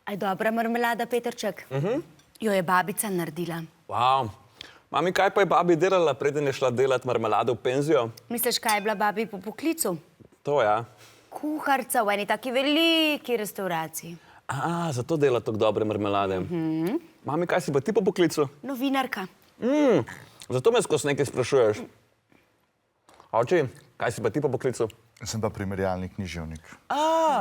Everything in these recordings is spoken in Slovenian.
Aj dobra marmelada, Petrček? Jo je babica naredila. Wow. Mami, kaj pa je babi delala, preden je šla delat marmelado v penzijo? Misliš, kaj je bila babi po poklicu? To, ja. Kuharca v eni taki veliki restauraciji. Zato dela tako dobre marmelade. Mami, kaj si pa ti po poklicu? Novinarka. Zato me skozi nekaj sprašuješ. Oči, kaj si pa ti po poklicu? Sem pa primerjalni književnik.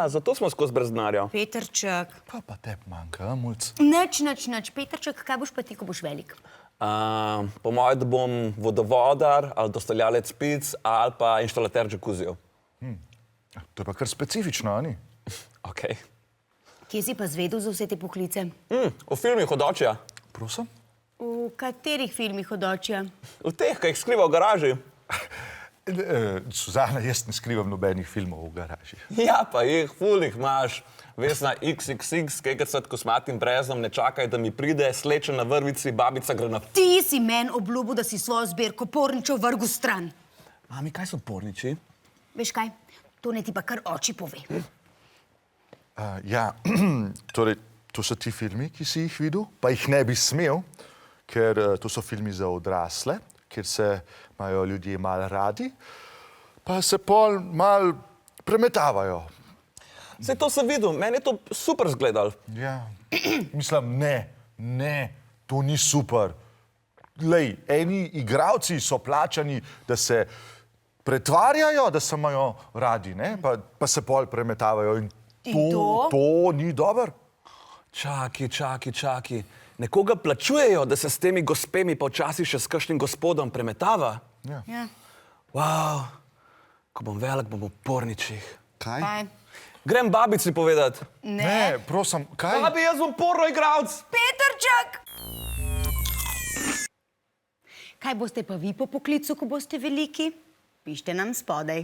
Zato smo skozi brez denarja. Petrček. Kaj pa tebi manjka, mulc? Nič. Petrček, kaj boš pa ti, ko boš velik? Po mojem, da bom vodovodar ali dostavljalec pic ali pa inštalater džakuzijev. To je pa kar specifično, a ni? Okej. Kje si pa zvedel za vse te poklice? V filmih od očija. Prosim? V katerih filmih od očija? V teh, kaj jih skriva v garaži. Suzana, jaz ne skrivam nobenih filmov v garaži. Ja, pa jih, ful jih imaš. Vesna XXX, kekecet kosmatim brezom, ne čakaj, da mi pride, slečen na vrvici, babica gre na... Ti si men obljubil, da si svojo zbirko porničev vrgu stran. Mami, kaj so porniči? Veš kaj? To ne ti pa kar oči pove. Ja, torej, to so ti filmi, ki si jih videl, pa jih ne bi smel, ker to so filmi za odrasle, kjer se imajo ljudje malo radi, pa se pol malo premetavajo. Saj to sem videl, meni je to super zgledal. Ja, mislim, ne, to ni super. Glej, eni igralci so plačani, da se pretvarjajo, da se imajo radi, ne? Pa se pol premetavajo in to ni dobro. Čaki. Nekoga plačujejo, da se s temi gospemi pa včasih še s kakšnim gospodom premetava? Ja. Wow, ko bom velik, bom v porničih. Kaj? Grem babici povedat. Ne, prosim, kaj? Babi, jaz bom porno igralec. Petrček! Kaj boste pa vi po poklicu, ko boste veliki? Pište nam spodaj.